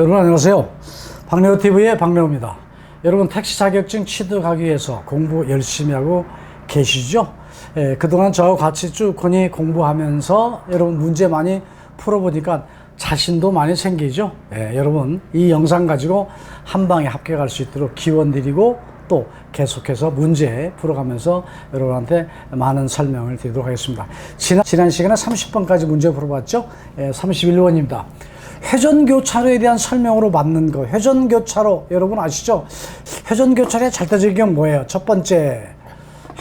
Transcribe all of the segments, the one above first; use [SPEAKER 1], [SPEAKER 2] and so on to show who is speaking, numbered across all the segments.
[SPEAKER 1] 여러분 안녕하세요. 박래호TV의 박래호입니다. 여러분 택시 자격증 취득하기 위해서 공부 열심히 하고 계시죠? 그동안 저하고 같이 쭉 공부하면서 여러분 문제 많이 풀어보니까 자신도 많이 생기죠? 여러분 이 영상 가지고 한 방에 합격할 수 있도록 기원 드리고 또 계속해서 문제 풀어가면서 여러분한테 많은 설명을 드리도록 하겠습니다. 지난 시간에 30번까지 문제 풀어봤죠? 31번입니다. 회전교차로에 대한 설명으로 맞는 거. 회전교차로 여러분 아시죠? 회전교차로의 절대적인 경 뭐예요? 첫 번째,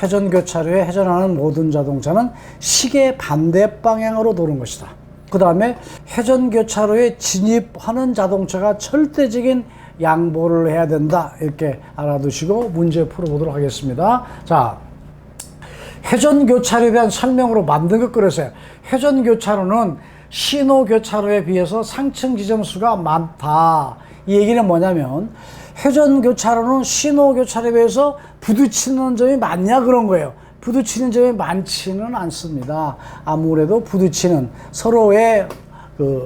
[SPEAKER 1] 회전교차로에 회전하는 모든 자동차는 시계 반대 방향으로 도는 것이다. 그 다음에 회전교차로에 진입하는 자동차가 절대적인 양보를 해야 된다. 이렇게 알아두시고 문제 풀어보도록 하겠습니다. 자, 회전교차로에 대한 설명으로 만든 것 그랬어요. 회전교차로는 신호교차로에 비해서 상층 지점수가 많다. 이 얘기는 뭐냐면 회전교차로는 신호교차로에 비해서 부딪히는 점이 많냐 그런 거예요. 부딪히는 점이 많지는 않습니다. 아무래도 부딪히는 서로의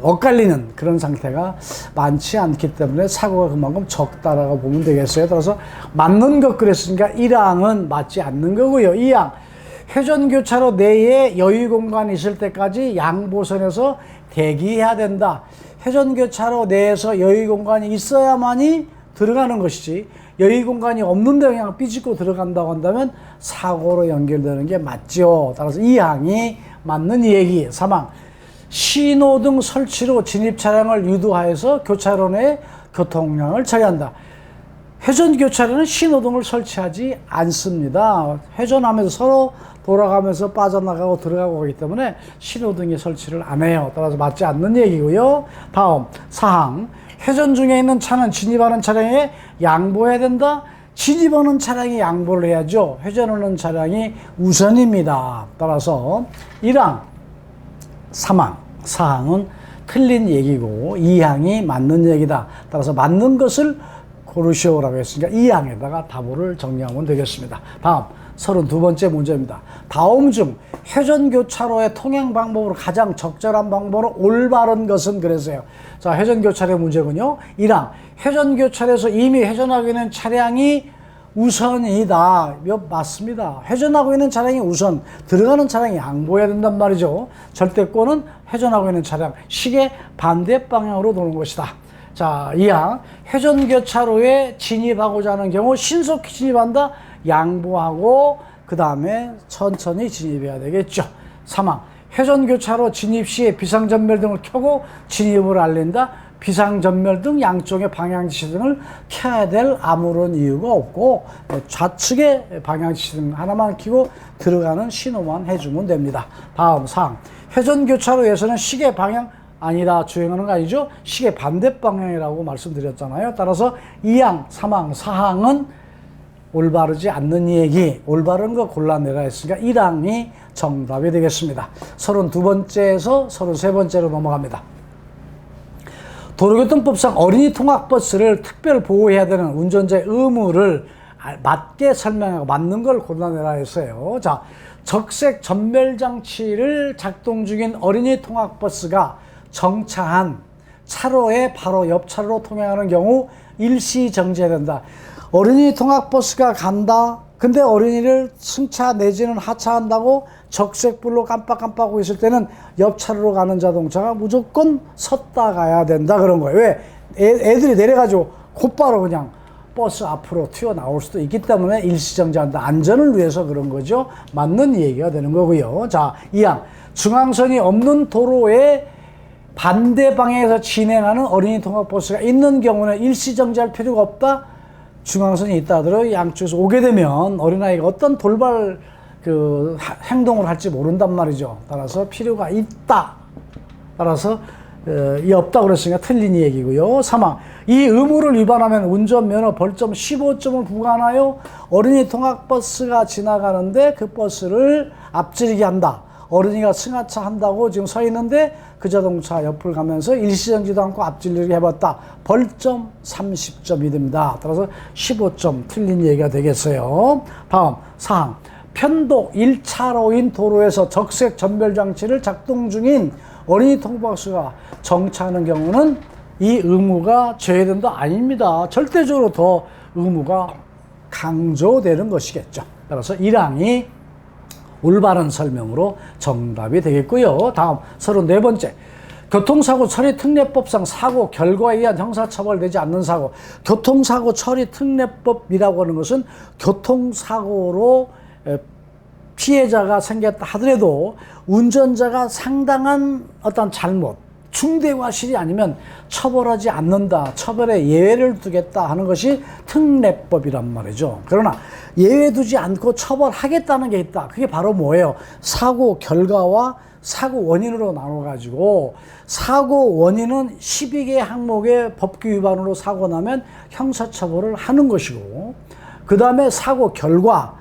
[SPEAKER 1] 엇갈리는 그런 상태가 많지 않기 때문에 사고가 그만큼 적다라고 보면 되겠어요. 따라서 맞는 것 그랬으니까 1항은 맞지 않는 거고요. 2항, 회전교차로 내에 여유 공간이 있을 때까지 양보선에서 대기해야 된다. 회전교차로 내에서 여유 공간이 있어야만이 들어가는 것이지 여유 공간이 없는데 그냥 삐집고 들어간다고 한다면 사고로 연결되는 게 맞죠. 따라서 2항이 맞는 얘기. 3항, 신호등 설치로 진입 차량을 유도하여서 교차로 내 교통량을 처리한다. 회전교차로는 신호등을 설치하지 않습니다. 회전하면서 서로 돌아가면서 빠져나가고 들어가고 하기 때문에 신호등의 설치를 안 해요. 따라서 맞지 않는 얘기고요. 다음 4항, 회전 중에 있는 차는 진입하는 차량에 양보해야 된다. 진입하는 차량이 양보를 해야죠. 회전하는 차량이 우선입니다. 따라서 1항, 3항, 4항은 틀린 얘기고 2항이 맞는 얘기다. 따라서 맞는 것을 고르시오라고 했으니까 2항에다가 답을 정리하면 되겠습니다. 다음 32번째 문제입니다. 다음 중 회전교차로의 통행 방법으로 가장 적절한 방법으로 올바른 것은 그랬어요. 자, 회전교차로의 문제군요. 1항, 회전교차로에서 이미 회전하고 있는 차량이 우선이다. 맞습니다. 회전하고 있는 차량이 우선, 들어가는 차량이 양보해야 된단 말이죠. 절대권은 회전하고 있는 차량, 시계 반대 방향으로 도는 것이다. 자, 2항, 회전교차로에 진입하고자 하는 경우 신속히 진입한다. 양보하고 그 다음에 천천히 진입해야 되겠죠. 3항, 회전교차로 진입 시에 비상전멸등을 켜고 진입을 알린다. 비상전멸등, 양쪽의 방향지시등을 켜야 될 아무런 이유가 없고 좌측의 방향지시등 하나만 켜고 들어가는 신호만 해주면 됩니다. 다음 4항, 회전교차로에서는 시계 방향 아니다. 주행하는 거 아니죠? 시계 반대 방향이라고 말씀드렸잖아요. 따라서 2항, 3항, 4항은 올바르지 않는 얘기, 올바른 거 골라내라 했으니까 1항이 정답이 되겠습니다. 32번째에서 33번째로 넘어갑니다. 도로교통법상 어린이 통학버스를 특별 보호해야 되는 운전자의 의무를 맞게 설명하고 맞는 걸 골라내라 했어요. 자, 적색 전멸장치를 작동 중인 어린이 통학버스가 정차한 차로의 바로 옆 차로로 통행하는 경우 일시 정지해야 된다. 어린이 통학버스가 간다. 근데 어린이를 승차 내지는 하차한다고 적색불로 깜빡깜빡하고 있을 때는 옆 차로로 가는 자동차가 무조건 섰다 가야 된다 그런 거예요. 왜? 애들이 내려가지고 곧바로 그냥 버스 앞으로 튀어나올 수도 있기 때문에 일시정지한다. 안전을 위해서 그런 거죠. 맞는 얘기가 되는 거고요. 자, 2항, 중앙선이 없는 도로에 반대 방향에서 진행하는 어린이 통학버스가 있는 경우는 일시정지할 필요가 없다. 중앙선이 있다 하더라도 양쪽에서 오게 되면 어린아이가 어떤 돌발 행동을 할지 모른단 말이죠. 따라서 필요가 있다. 따라서 이 없다 그랬으니까 틀린 얘기고요. 3항, 이 의무를 위반하면 운전면허 벌점 15점을 부과하나요? 어린이 통학버스가 지나가는데 그 버스를 앞지르게 한다. 어린이가 승하차 한다고 지금 서 있는데 그 자동차 옆을 가면서 일시정지도 않고 앞질리게 해봤다. 벌점 30점이 됩니다. 따라서 15점 틀린 얘기가 되겠어요. 다음 4항, 편도 1차로인 도로에서 적색 전멸장치를 작동 중인 어린이 통학버스가 정차하는 경우는 이 의무가 제외된도 아닙니다. 절대적으로 더 의무가 강조되는 것이겠죠. 따라서 1항이 올바른 설명으로 정답이 되겠고요. 다음 34번째. 교통사고 처리 특례법상 사고 결과에 의한 형사처벌되지 않는 사고. 교통사고 처리 특례법이라고 하는 것은 교통사고로 피해자가 생겼다 하더라도 운전자가 상당한 어떤 잘못, 중대과실이 아니면 처벌하지 않는다, 처벌에 예외를 두겠다 하는 것이 특례법이란 말이죠. 그러나 예외 두지 않고 처벌하겠다는 게 있다. 그게 바로 뭐예요? 사고 결과와 사고 원인으로 나눠가지고, 사고 원인은 12개 항목의 법규 위반으로 사고 나면 형사처벌을 하는 것이고, 그 다음에 사고 결과,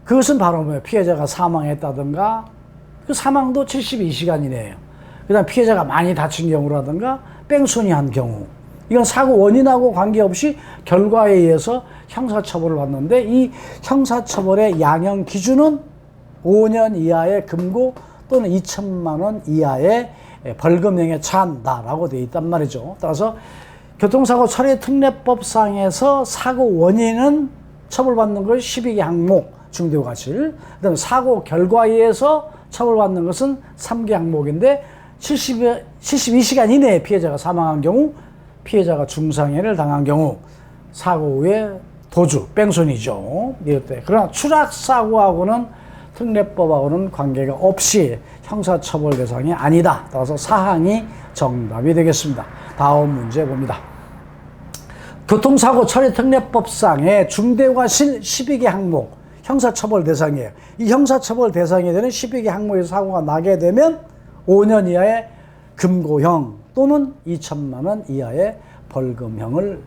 [SPEAKER 1] 그것은 바로 뭐예요? 피해자가 사망했다든가, 그 사망도 72시간 이내예요. 그 다음 피해자가 많이 다친 경우라든가 뺑소니 한 경우, 이건 사고 원인하고 관계없이 결과에 의해서 형사처벌을 받는데, 이 형사처벌의 양형 기준은 5년 이하의 금고 또는 2천만 원 이하의 벌금형에 처한다라고 되어 있단 말이죠. 따라서 교통사고 처리 특례법상에서 사고 원인은 처벌받는 것이 12개 항목 중대과실, 그다음에 사고 결과에 의해서 처벌받는 것은 3개 항목인데, 72시간 이내에 피해자가 사망한 경우, 피해자가 중상해를 당한 경우, 사고 후에 도주, 뺑소니죠. 이럴 때. 그러나 추락사고하고는 특례법하고는 관계가 없이 형사처벌 대상이 아니다. 따라서 사항이 정답이 되겠습니다. 다음 문제 봅니다. 교통사고 처리 특례법상의 중대과실 12개 항목, 형사처벌 대상이에요. 이 형사처벌 대상이 되는 12개 항목에서 사고가 나게 되면 5년 이하의 금고형 또는 2천만 원 이하의 벌금형을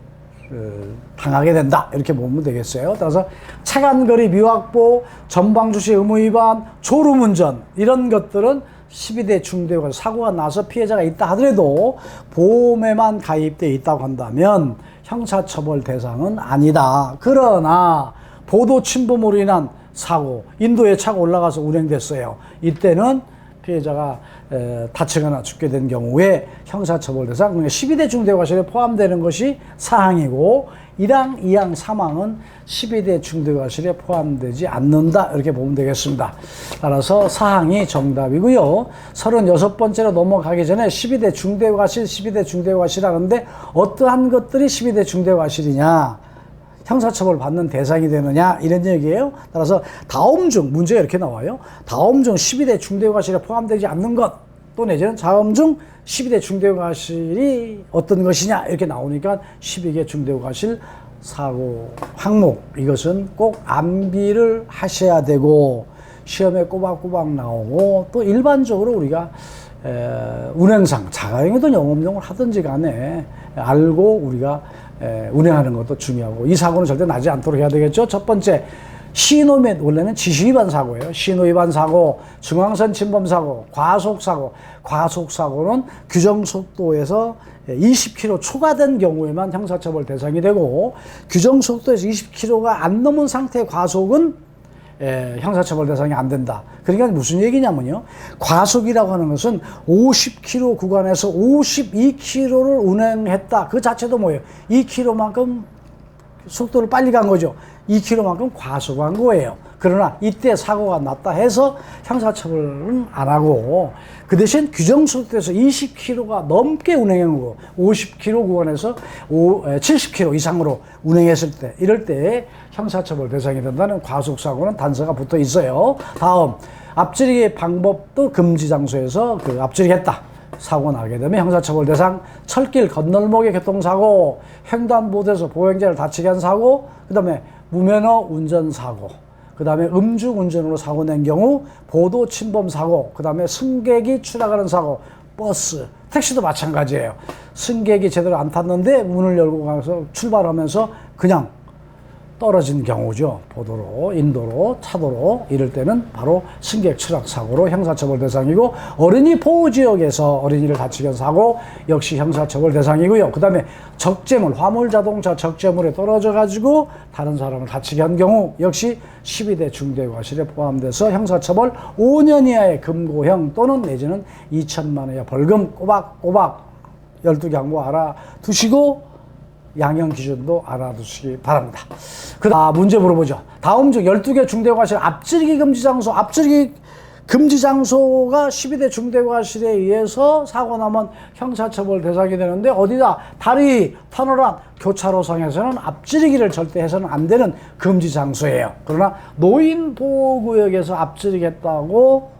[SPEAKER 1] 당하게 된다. 이렇게 보면 되겠어요. 따라서 차간거리 미확보, 전방주시 의무 위반, 졸음운전, 이런 것들은 12대 중대과실, 사고가 나서 피해자가 있다 하더라도 보험에만 가입되어 있다고 한다면 형사처벌 대상은 아니다. 그러나 보도 침범으로 인한 사고, 인도에 차가 올라가서 운행됐어요. 이때는 피해자가 다치거나 죽게 된 경우에 형사처벌 대상, 그러니까 12대 중대과실에 포함되는 것이 사항이고, 1항, 2항, 3항은 12대 중대과실에 포함되지 않는다. 이렇게 보면 되겠습니다. 따라서 사항이 정답이고요. 36번째로 넘어가기 전에 12대 중대과실, 12대 중대과실 하는데 어떠한 것들이 12대 중대과실이냐, 형사처벌 받는 대상이 되느냐, 이런 얘기예요. 따라서 다음 중, 문제가 이렇게 나와요. 다음 중 12대 중대과실에 포함되지 않는 것, 또 내지는 다음 중 12대 중대과실이 어떤 것이냐, 이렇게 나오니까 12개 중대과실 사고 항목, 이것은 꼭 암기를 하셔야 되고, 시험에 꼬박꼬박 나오고, 또 일반적으로 우리가 운행상, 자가용이든 영업용을 하든지 간에 알고 우리가 운행하는 것도 중요하고, 이 사고는 절대 나지 않도록 해야 되겠죠. 첫 번째, 신호 및, 원래는 지시위반 사고예요. 신호위반 사고, 중앙선 침범 사고, 과속 사고. 과속 사고는 규정속도에서 20km 초과된 경우에만 형사처벌 대상이 되고, 규정속도에서 20km가 안 넘은 상태의 과속은 형사처벌 대상이 안 된다. 그러니까 무슨 얘기냐면요, 과속이라고 하는 것은 50km 구간에서 52km를 운행했다. 그 자체도 뭐예요? 2km만큼 속도를 빨리 간 거죠. 2km만큼 과속한 거예요. 그러나 이때 사고가 났다 해서 형사처벌은 안 하고, 그 대신 규정속도에서 20km가 넘게 운행한 거고, 50km 구간에서 70km 이상으로 운행했을 때, 이럴 때 형사처벌 대상이 된다는 과속사고는 단서가 붙어 있어요. 다음, 앞지르기 방법도 금지 장소에서 앞지르기했다. 사고 나게 되면 형사처벌 대상, 철길 건널목의 교통사고, 횡단보도에서 보행자를 다치게 한 사고, 그 다음에 무면허 운전사고, 그 다음에 음주운전으로 사고 낸 경우, 보도 침범 사고, 그 다음에 승객이 추락하는 사고, 버스, 택시도 마찬가지예요. 승객이 제대로 안 탔는데 문을 열고 가서 출발하면서 그냥 떨어진 경우죠. 보도로, 인도로, 차도로, 이럴 때는 바로 승객 추락 사고로 형사처벌 대상이고, 어린이 보호지역에서 어린이를 다치게 한 사고 역시 형사처벌 대상이고요. 그 다음에 적재물, 화물자동차 적재물에 떨어져 가지고 다른 사람을 다치게 한 경우 역시 12대 중대과실에 포함돼서 형사처벌 5년 이하의 금고형 또는 내지는 2천만 원의 벌금 꼬박꼬박 12개 항목 알아두시고 양형 기준도 알아두시기 바랍니다. 문제 물어보죠. 다음 중 12개 중대과실 앞지르기 금지 장소, 앞지르기 금지 장소가 12대 중대과실에 의해서 사고 나면 형사처벌 대상이 되는데 어디다? 다리, 터널안, 교차로상에서는 앞지르기를 절대 해서는 안 되는 금지 장소예요. 그러나 노인보호구역에서 앞지르기 했다고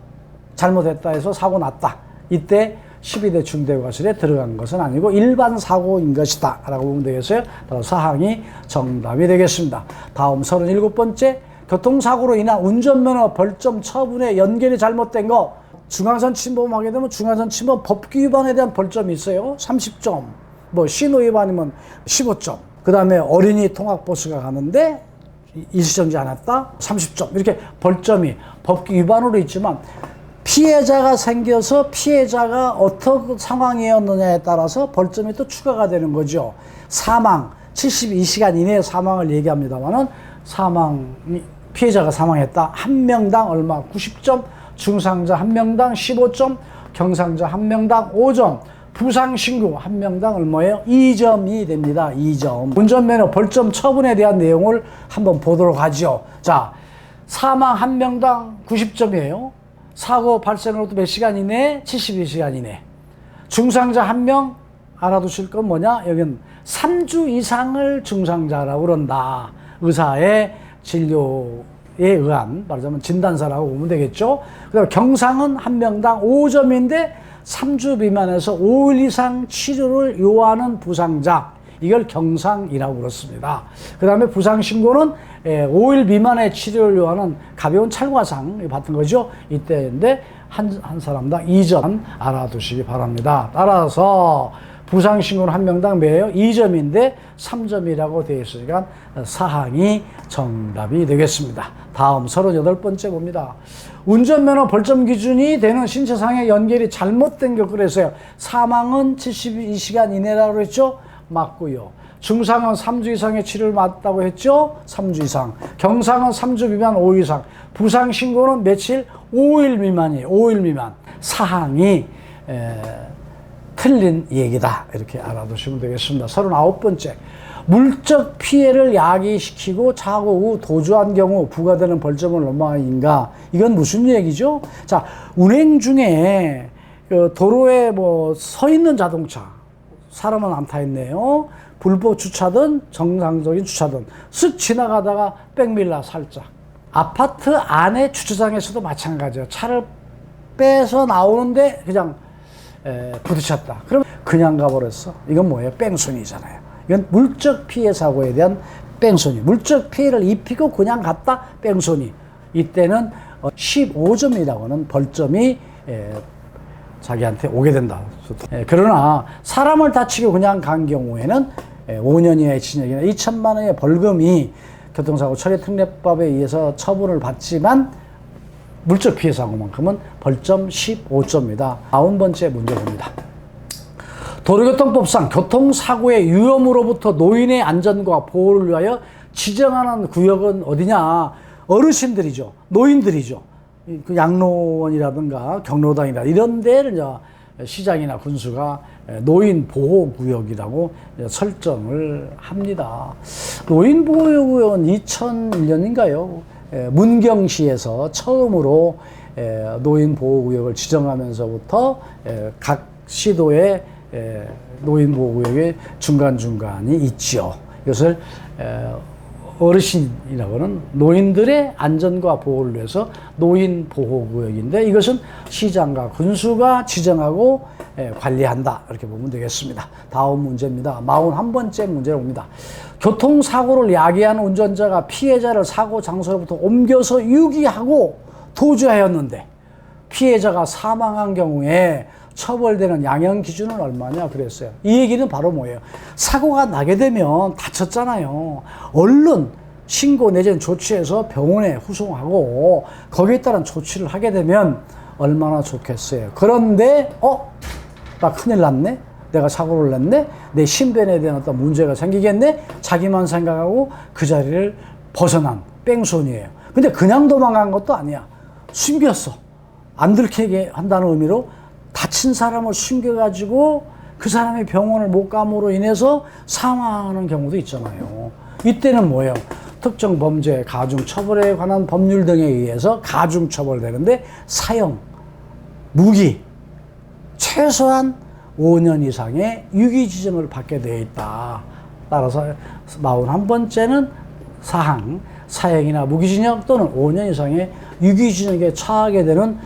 [SPEAKER 1] 잘못했다 해서 사고 났다. 이때 12대 중대과실에 들어간 것은 아니고 일반 사고인 것이다 라고 보면 되겠어요. 따라서 사항이 정답이 되겠습니다. 다음 37번째, 교통사고로 인한 운전면허 벌점 처분에 연결이 잘못된 거. 중앙선 침범하게 되면 중앙선 침범 법규 위반에 대한 벌점이 있어요. 30점, 뭐 신호 위반이면 15점. 그 다음에 어린이 통학버스가 가는데 일시정지 안 했다, 30점. 이렇게 벌점이 법규 위반으로 있지만 피해자가 생겨서 피해자가 어떤 상황이었느냐에 따라서 벌점이 또 추가가 되는 거죠. 사망, 72시간 이내에 사망을 얘기합니다만은 피해자가 사망했다. 한 명당 얼마? 90점, 중상자 한 명당 15점, 경상자 한 명당 5점, 부상신고 한 명당 얼마예요? 2점이 됩니다. 2점. 운전면허 벌점 처분에 대한 내용을 한번 보도록 하죠. 자, 사망 한 명당 90점이에요. 사고 발생으로부터 몇 시간 이내? 72시간 이내. 중상자 한 명 알아두실 건 뭐냐? 여기는 3주 이상을 중상자라고 그런다. 의사의 진료에 의한, 말하자면 진단서라고 보면 되겠죠. 그다음에 경상은 한 명당 5점인데 3주 미만에서 5일 이상 치료를 요하는 부상자, 이걸 경상이라고 그렇습니다. 그 다음에 부상신고는 5일 미만의 치료를 요하는 가벼운 찰과상 받은 거죠. 이때인데 한 사람당 2점 알아두시기 바랍니다. 따라서 부상신고는 한 명당 매요 2점인데 3점이라고 되어 있으니까 사항이 정답이 되겠습니다. 다음 38번째 봅니다. 운전면허 벌점 기준이 되는 신체상의 연결이 잘못된 거 그랬어요. 사망은 72시간 이내라고 했죠. 맞고요. 중상은 3주 이상의 치료를 받았다고 했죠. 3주 이상. 경상은 3주 미만 5일 이상. 부상신고는 며칠? 5일 미만이에요. 5일 미만. 사항이 틀린 얘기다. 이렇게 알아두시면 되겠습니다. 39번째. 물적 피해를 야기시키고 사고 후 도주한 경우 부과되는 벌점은 얼마인가? 이건 무슨 얘기죠? 자, 운행 중에 도로에 서 있는 자동차, 사람은 안 타 있네요. 불법 주차든 정상적인 주차든 쓱 지나가다가 백밀라 살짝. 아파트 안에 주차장에서도 마찬가지예요. 차를 빼서 나오는데 그냥 부딪혔다. 그럼 그냥 가버렸어. 이건 뭐예요? 뺑소니잖아요. 이건 물적 피해 사고에 대한 뺑소니. 물적 피해를 입히고 그냥 갔다 뺑소니. 이때는 15점이라고 하는 벌점이 자기한테 오게 된다. 그러나 사람을 다치고 그냥 간 경우에는 5년 이하의 징역이나 2천만 원의 벌금이 교통사고 처리특례법에 의해서 처분을 받지만 물적 피해 사고만큼은 벌점 15점입니다. 90번째 문제 봅니다. 도로교통법상 교통사고의 위험으로부터 노인의 안전과 보호를 위하여 지정하는 구역은 어디냐? 어르신들이죠. 노인들이죠. 그 양로원이라든가 경로당이라 이런 데를 이제 시장이나 군수가 노인 보호 구역이라고 설정을 합니다. 노인 보호 구역은 2001년인가요? 문경시에서 처음으로 노인 보호 구역을 지정하면서부터 각 시도에 노인 보호 구역의 중간중간이 있지요. 이것을 어르신이라고 하는 노인들의 안전과 보호를 위해서 노인 보호구역인데 이것은 시장과 군수가 지정하고 관리한다. 이렇게 보면 되겠습니다. 다음 문제입니다. 41번째 문제를 봅니다. 교통사고를 야기하는 운전자가 피해자를 사고 장소로부터 옮겨서 유기하고 도주하였는데 피해자가 사망한 경우에 처벌되는 양형 기준은 얼마냐 그랬어요. 이 얘기는 바로 뭐예요? 사고가 나게 되면 다쳤잖아요. 얼른 신고 내지는 조치해서 병원에 후송하고 거기에 따른 조치를 하게 되면 얼마나 좋겠어요. 그런데 나 큰일 났네? 내가 사고를 냈네? 내 신변에 대한 어떤 문제가 생기겠네? 자기만 생각하고 그 자리를 벗어난 뺑소니예요. 근데 그냥 도망간 것도 아니야. 숨겼어. 안 들키게 한다는 의미로 다친 사람을 숨겨가지고 그 사람이 병원을 못 감으로 인해서 사망하는 경우도 있잖아요. 이때는 뭐예요? 특정 범죄, 가중처벌에 관한 법률 등에 의해서 가중처벌되는데 사형, 무기, 최소한 5년 이상의 유기지정을 받게 되어 있다. 따라서 41번째는 사항, 사형이나 무기징역 또는 5년 이상의 유기징역에 처하게 되는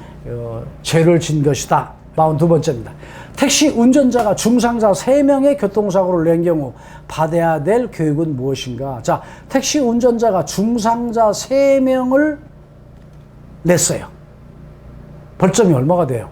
[SPEAKER 1] 죄를 진 것이다. 42번째입니다. 택시 운전자가 중상자 3명의 교통사고를 낸 경우 받아야 될 교육은 무엇인가? 자, 택시 운전자가 중상자 3명을 냈어요. 벌점이 얼마가 돼요?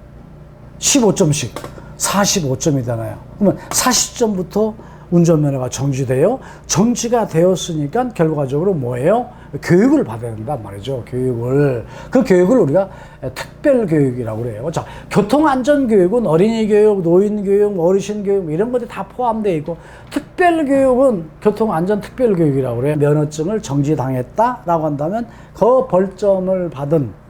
[SPEAKER 1] 15점씩 45점이잖아요. 그러면 40점부터 운전면허가 정지돼요. 정지가 되었으니까 결과적으로 뭐예요? 교육을 받아야 된단 말이죠. 교육을. 그 교육을 우리가 특별교육이라고 그래요. 자, 교통안전교육은 어린이 교육, 노인 교육, 어르신 교육 이런 것들이 다 포함되어 있고, 특별교육은 교통안전 특별교육이라고 그래요. 면허증을 정지당했다라고 한다면 그 벌점을 받은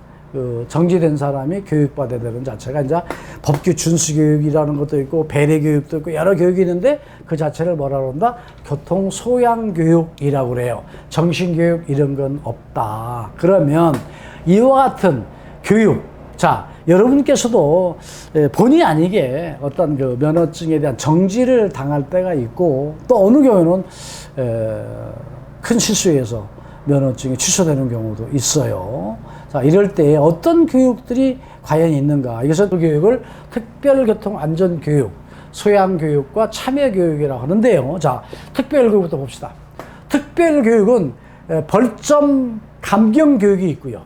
[SPEAKER 1] 정지된 사람이 교육받아야 되는 자체가 이제 법규 준수교육이라는 것도 있고 배려교육도 있고 여러 교육이 있는데 그 자체를 뭐라 그런다? 교통소양교육이라고 그래요. 정신교육 이런 건 없다. 그러면 이와 같은 교육, 자, 여러분께서도 본의 아니게 어떤 그 면허증에 대한 정지를 당할 때가 있고 또 어느 경우는 큰 실수에서 면허증이 취소되는 경우도 있어요. 자, 이럴 때 어떤 교육들이 과연 있는가? 이것은 그 교육을 특별교통안전교육, 소양교육과 참여교육이라고 하는데요. 자, 특별교육부터 봅시다. 특별교육은 벌점 감경교육이 있고요.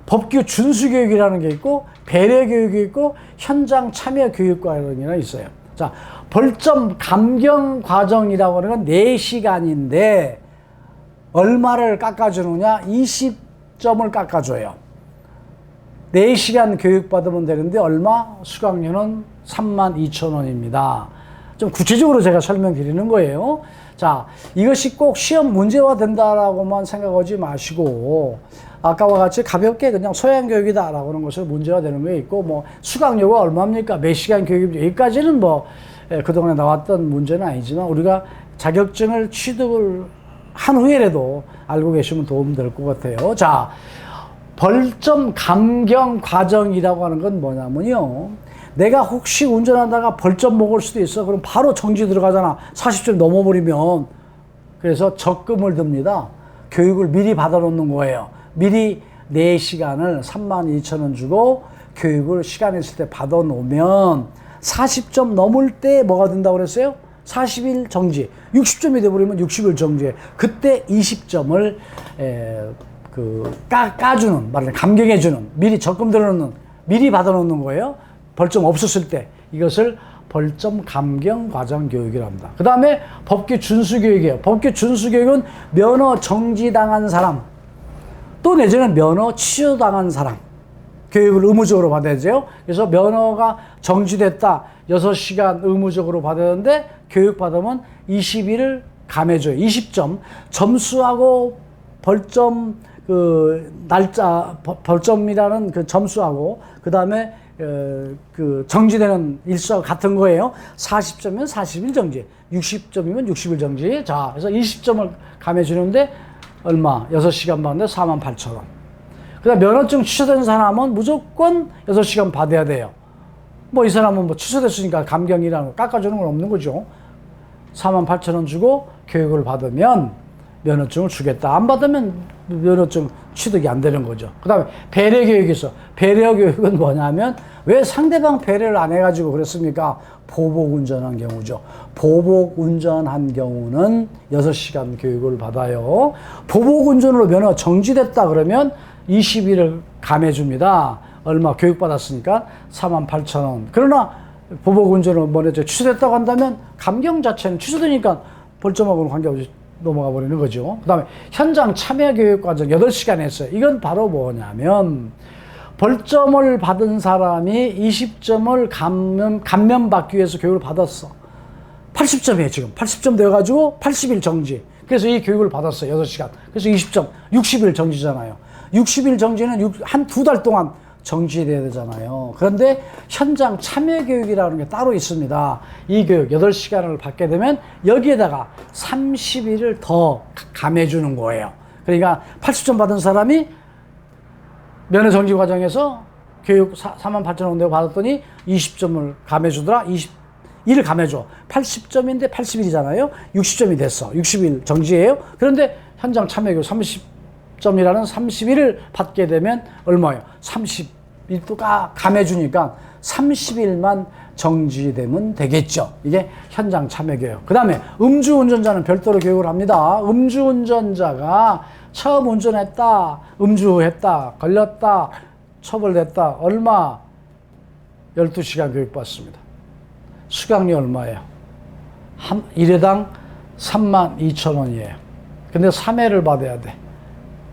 [SPEAKER 1] 법규 준수교육이라는 게 있고, 배려교육이 있고, 현장 참여교육과라는 게 있어요. 자, 벌점 감경 과정이라고 하는 건 4시간인데, 얼마를 깎아주느냐? 20점을 깎아줘요. 4시간 교육받으면 되는데 얼마? 수강료는 32,000원입니다. 좀 구체적으로 제가 설명드리는 거예요. 자, 이것이 꼭 시험 문제화 된다라고만 생각하지 마시고 아까와 같이 가볍게 그냥 소양교육이다라고 하는 것을 문제화 되는 게 있고, 뭐 수강료가 얼마입니까? 몇 시간 교육입니까? 여기까지는 뭐 그동안에 나왔던 문제는 아니지만 우리가 자격증을 취득을 한 후에라도 알고 계시면 도움 될 것 같아요. 자, 벌점 감경 과정이라고 하는 건 뭐냐면요. 내가 혹시 운전하다가 벌점 먹을 수도 있어. 그럼 바로 정지 들어가잖아. 40점 넘어버리면. 그래서 적금을 듭니다. 교육을 미리 받아놓는 거예요. 미리 4시간을 32,000원 주고 교육을 시간 있을 때 받아놓으면 40점 넘을 때 뭐가 된다고 그랬어요? 40일 정지, 60점이 돼버리면 60일 정지. 그때 20점을 까주는, 말하자면 감경해주는, 미리 적금 들어놓는, 미리 받아놓는 거예요. 벌점 없었을 때. 이것을 벌점 감경 과정 교육이라고 합니다. 그 다음에 법규 준수 교육이에요. 법규 준수 교육은 면허 정지당한 사람, 또 내지는 면허 취소당한 사람, 교육을 의무적으로 받아야죠. 그래서 면허가 정지됐다. 6시간 의무적으로 받아야 되는데 교육받으면 20일을 감해줘요. 20점. 점수하고 벌점 날짜, 벌점이라는 그 점수하고 그 다음에 정지되는 일수하고 같은 거예요. 40점이면 40일 정지, 60점이면 60일 정지. 자, 그래서 20점을 감해주는데 얼마? 6시간 받는데 48,000원. 그 다음 면허증 취소된 사람은 무조건 6시간 받아야 돼요. 뭐 이 사람은 뭐 취소됐으니까 감경이라는 거 깎아주는 건 없는 거죠. 48,000원 주고 교육을 받으면 면허증을 주겠다. 안 받으면 면허증 취득이 안 되는 거죠. 그 다음에 배려교육이 있어. 배려교육은 뭐냐면 왜 상대방 배려를 안 해가지고 그랬습니까? 보복운전한 경우죠. 보복운전한 경우는 6시간 교육을 받아요. 보복운전으로 면허 정지됐다 그러면 20일을 감해줍니다. 얼마 교육받았으니까 48,000원. 그러나 보복운전을 뭐랬죠? 취소됐다고 한다면 감경 자체는 취소되니까 벌점하고는 관계없이 넘어가 버리는 거죠. 그 다음에 현장 참여교육 과정 8시간 했어요. 이건 바로 뭐냐면 벌점을 받은 사람이 20점을 감면받기 위해서 교육을 받았어. 80점이에요 지금. 80점 되어가지고 80일 정지. 그래서 이 교육을 받았어요. 6시간. 그래서 20점. 60일 정지잖아요. 60일 정지는 한 2달 동안 정지돼야 되잖아요. 그런데 현장 참여 교육이라는 게 따로 있습니다. 이 교육 8시간을 받게 되면 여기에다가 30일을 더 감해주는 거예요. 그러니까 80점 받은 사람이 면허 정지 과정에서 교육 48,500원 받았더니 20점을 감해주더라. 21을 감해줘. 80점인데 80일이잖아요. 60점이 됐어. 60일 정지예요. 그런데 현장 참여교육 30점이라는 31을 받게 되면 얼마예요? 30일도 감해주니까 30일만 정지되면 되겠죠. 이게 현장 참여교육. 그 다음에 음주운전자는 별도로 교육을 합니다. 음주운전자가 처음 운전했다, 음주했다, 걸렸다, 처벌됐다. 얼마? 12시간 교육받습니다. 수강료 얼마예요? 1회당 32,000원이에요. 근데 3회를 받아야 돼.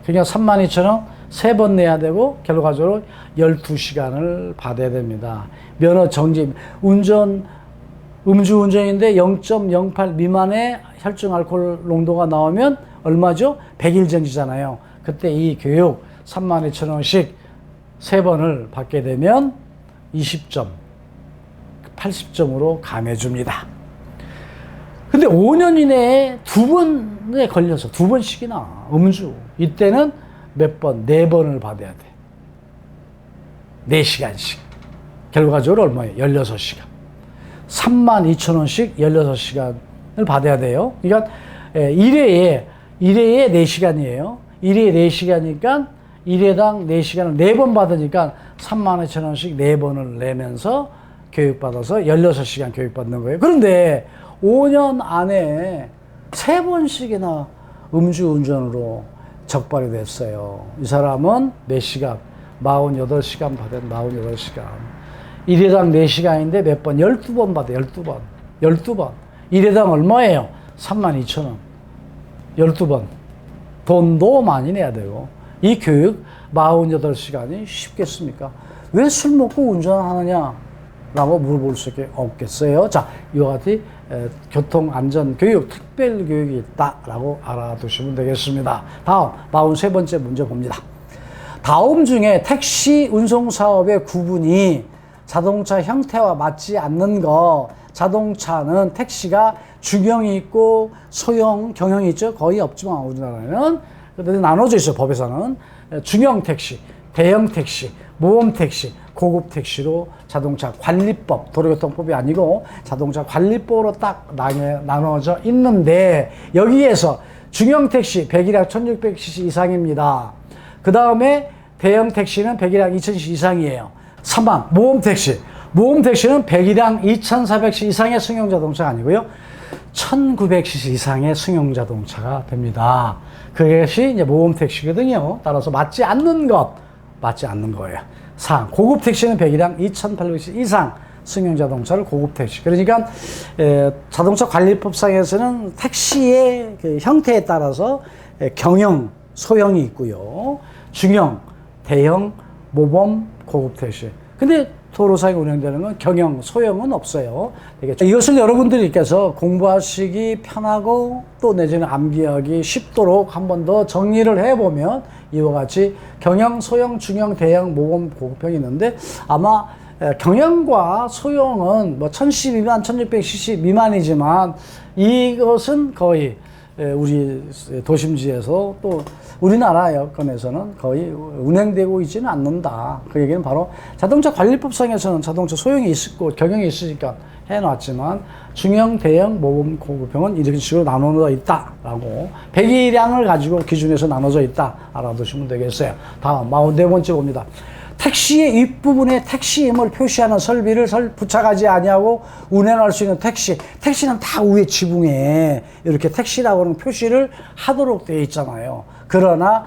[SPEAKER 1] 그러니까 32,000원 3번 내야 되고 결과적으로 12시간을 받아야 됩니다. 면허 정지, 음주운전인데 0.08 미만의 혈중 알코올 농도가 나오면 얼마죠? 100일 정지잖아요. 그때 이 교육 32,000원씩 3번을 받게 되면 20점, 80점으로 감해줍니다. 근데 5년 이내에 2번에 걸려서 2번씩이나 음주, 이때는 몇 번? 4번을 받아야 돼. 4시간씩. 결과적으로 얼마예요? 16시간. 32,000원씩 16시간을 받아야 돼요. 그러니까 1회에 4시간이에요. 1회에 4시간이니까 1회당 4시간을 4번 받으니까 32,000원씩 4번을 내면서 교육받아서 16시간 교육받는 거예요. 그런데 5년 안에 3번씩이나 음주운전으로 적발이 됐어요. 이 사람은 몇 시간? 48시간 받은 48시간. 1회당 4시간인데 몇 번? 12번 받아, 12번. 12번. 1회당 얼마예요? 32,000원. 12번. 돈도 많이 내야 되고. 이 교육 48시간이 쉽겠습니까? 왜 술 먹고 운전하느냐? 라고 물어볼 수 없겠어요. 자, 이와 같이 교통안전교육, 특별교육이 있다라고 알아두시면 되겠습니다. 다음, 43번째 문제 봅니다. 다음 중에 택시 운송사업의 구분이 자동차 형태와 맞지 않는 거, 자동차는 택시가 중형이 있고 소형, 경형이 있죠. 거의 없지만 우리나라에는. 그런데 나눠져 있어요. 법에서는. 중형 택시, 대형 택시, 모험 택시, 고급 택시로 자동차 관리법, 도로교통법이 아니고 자동차 관리법으로 딱 나눠져 있는데 여기에서 중형 택시 100이랑 1600cc 이상입니다. 그 다음에 대형 택시는 100이랑 2000cc 이상이에요. 3번 모험 택시. 모험 택시는 100이랑 2400cc 이상의 승용 자동차가 아니고요. 1900cc 이상의 승용 자동차가 됩니다. 그것이 이제 모험 택시거든요. 따라서 맞지 않는 거예요. 4. 고급 택시는 100이랑 2800cc 이상 승용 자동차를 고급 택시. 그러니까 자동차 관리법상에서는 택시의 그 형태에 따라서 경형, 소형이 있고요. 중형, 대형, 모범, 고급 택시. 근데 도로상에 운행되는 건 경형, 소형은 없어요. 되겠죠? 이것을 여러분들께서 공부하시기 편하고 또 내지는 암기하기 쉽도록 한 번 더 정리를 해보면 이와 같이 경형, 소형, 중형, 대형, 모범, 고급형이 있는데 아마 경형과 소형은 뭐 1000cc 미만, 1600cc 미만이지만 이것은 거의 우리 도심지에서 또 우리나라 여건에서는 거의 운행되고 있지는 않는다. 그 얘기는 바로 자동차 관리법상에서는 자동차 소형이 있고 경형이 있으니까 해놨지만 중형, 대형, 모범, 고급형은 이런 식으로 나눠져 있다라고 배기량을 가지고 기준에서 나눠져 있다 알아두시면 되겠어요. 다음 44번째 봅니다. 택시의 윗부분에 택시임을 표시하는 설비를 부착하지 아니하고 운행할 수 있는 택시. 택시는 다 위에 지붕에 이렇게 택시라고 하는 표시를 하도록 되어 있잖아요. 그러나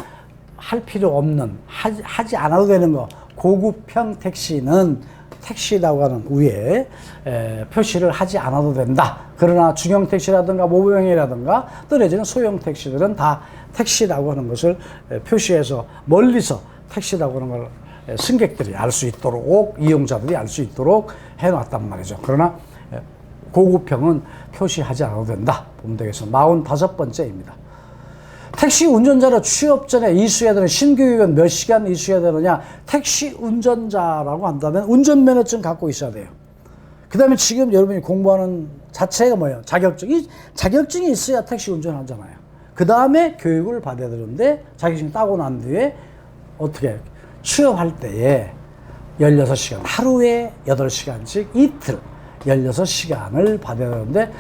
[SPEAKER 1] 할 필요 없는, 하지 않아도 되는 거. 고급형 택시는 택시라고 하는 위에 표시를 하지 않아도 된다. 그러나 중형 택시라든가 모범형이라든가 또 내지는 소형 택시들은 다 택시라고 하는 것을 표시해서 멀리서 택시라고 하는 걸 승객들이 알 수 있도록, 이용자들이 알 수 있도록 해놨단 말이죠. 그러나 고급형은 표시하지 않아도 된다. 보면 되겠습니다. 45번째입니다. 택시 운전자로 취업 전에 이수해야 되는 신규교육은 몇 시간 이수해야 되느냐? 택시 운전자라고 한다면 운전면허증 갖고 있어야 돼요. 그 다음에 지금 여러분이 공부하는 자체가 뭐예요? 자격증. 이 자격증이 있어야 택시 운전하잖아요. 그 다음에 교육을 받아야 되는데 자격증 따고 난 뒤에 어떻게 취업할 때에 16시간, 하루에 8시간씩 이틀 16시간을 받아야 되는데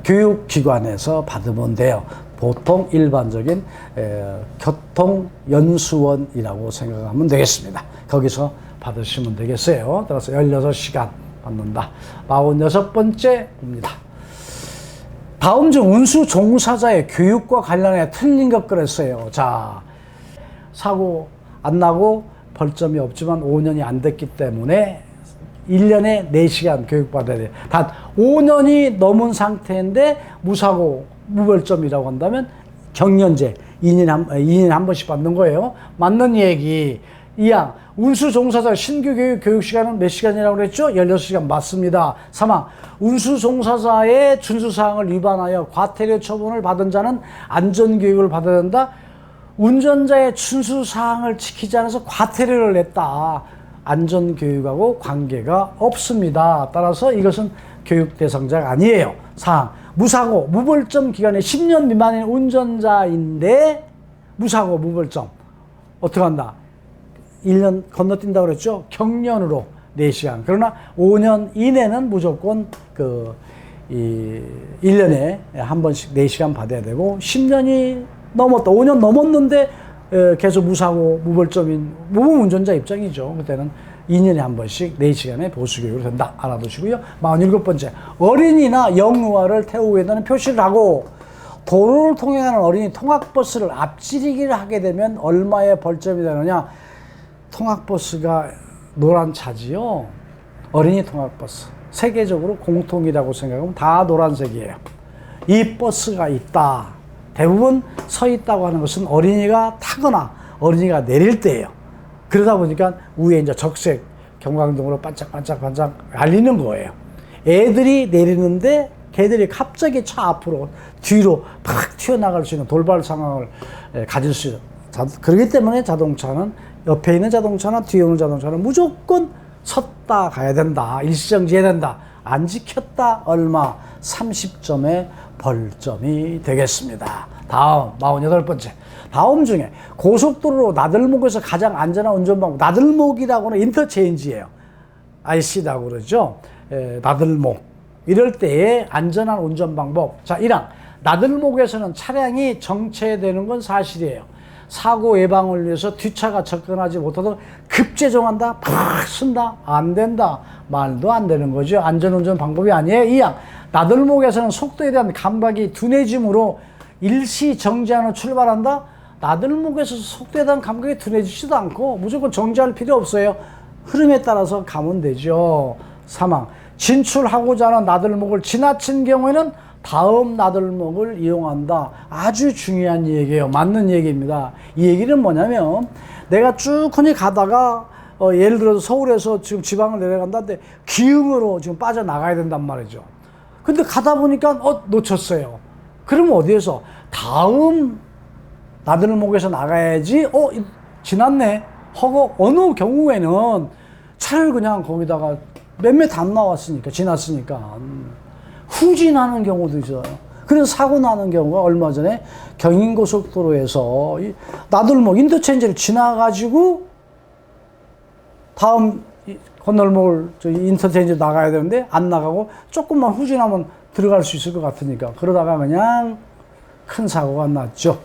[SPEAKER 1] 교육기관에서 받으면 돼요. 보통 일반적인 교통연수원이라고 생각하면 되겠습니다. 거기서 받으시면 되겠어요. 따라서 16시간 받는다. 46번째입니다. 다음 중 운수 종사자의 교육과 관련해 틀린 것 그랬어요. 자, 사고 안 나고 벌점이 없지만 5년이 안 됐기 때문에 1년에 4시간 교육받아야 돼요. 단 5년이 넘은 상태인데 무사고 무벌점이라고 한다면 경년제 2년에 한 번씩 받는 거예요. 맞는 얘기. 이양 운수 종사자 신규 교육 시간은 몇 시간이라고 그랬죠? 16시간 맞습니다. 3. 운수 종사자의 준수사항을 위반하여 과태료 처분을 받은 자는 안전교육을 받아야 된다. 운전자의 준수사항을 지키지 않아서 과태료를 냈다. 안전교육하고 관계가 없습니다. 따라서 이것은 교육 대상자가 아니에요. 4. 무사고, 무벌점 기간에 10년 미만인 운전자인데 무사고, 무벌점 어떻게 한다? 1년 건너뛴다고 그랬죠? 경련으로 4시간. 그러나 5년 이내는 무조건 1년에 한 번씩 4시간 받아야 되고 10년이 넘었다. 5년 넘었는데 계속 무사고, 무벌점인 무범 운전자 입장이죠. 그때는 2년에 한 번씩 4시간의 보수교육을 된다. 알아두시고요. 47번째. 어린이나 영유아를 태우게 되는 표시를 하고 도로를 통행하는 어린이 통학버스를 앞지르기를 하게 되면 얼마의 벌점이 되느냐? 통학버스가 노란 차지요. 어린이 통학버스. 세계적으로 공통이라고 생각하면 다 노란색이에요. 이 버스가 있다. 대부분 서 있다고 하는 것은 어린이가 타거나 어린이가 내릴 때예요. 그러다 보니까 위에 이제 적색 경광등으로 반짝반짝 알리는 거예요. 애들이 내리는데 걔들이 갑자기 차 앞으로 뒤로 팍 튀어나갈 수 있는 돌발 상황을 가질 수 있어요. 그렇기 때문에 자동차는 옆에 있는 자동차나 뒤에 오는 자동차는 무조건 섰다 가야 된다. 일시정지해야 된다. 안 지켰다 얼마? 30점의 벌점이 되겠습니다. 다음 48번째. 다음 중에 고속도로로 나들목에서 가장 안전한 운전방법. 나들목이라고는 인터체인지예요. IC라고 그러죠. 나들목. 이럴 때의 안전한 운전방법. 자, 1항. 나들목에서는 차량이 정체되는 건 사실이에요. 사고 예방을 위해서 뒷차가 접근하지 못하도록 급제동한다? 팍 쓴다? 안 된다. 말도 안 되는 거죠. 안전운전 방법이 아니에요. 2항. 나들목에서는 속도에 대한 감각이 둔해짐으로 일시 정지하는 출발한다? 나들목에서 속도에 대한 감각이 둔해지지도 않고 무조건 정지할 필요 없어요. 흐름에 따라서 가면 되죠. 3항. 진출하고자 하는 나들목을 지나친 경우에는 다음 나들목을 이용한다. 아주 중요한 얘기예요. 맞는 얘기입니다. 이 얘기는 뭐냐면 내가 쭉 흔히 가다가 예를 들어서 서울에서 지금 지방을 내려간다는데 기흥으로 지금 빠져나가야 된단 말이죠. 근데 가다 보니까 놓쳤어요. 그러면 어디에서 다음 나들목에서 나가야지 지났네 하고 어느 경우에는 차를 그냥 거기다가 몇몇 안 나왔으니까 지났으니까 후진하는 경우도 있어요. 그래서 사고 나는 경우가 얼마 전에 경인고속도로에서 나들목 인터체인지를 지나가지고 다음 건널목을 인터체인지 나가야 되는데 안 나가고 조금만 후진하면 들어갈 수 있을 것 같으니까 그러다가 그냥 큰 사고가 났죠.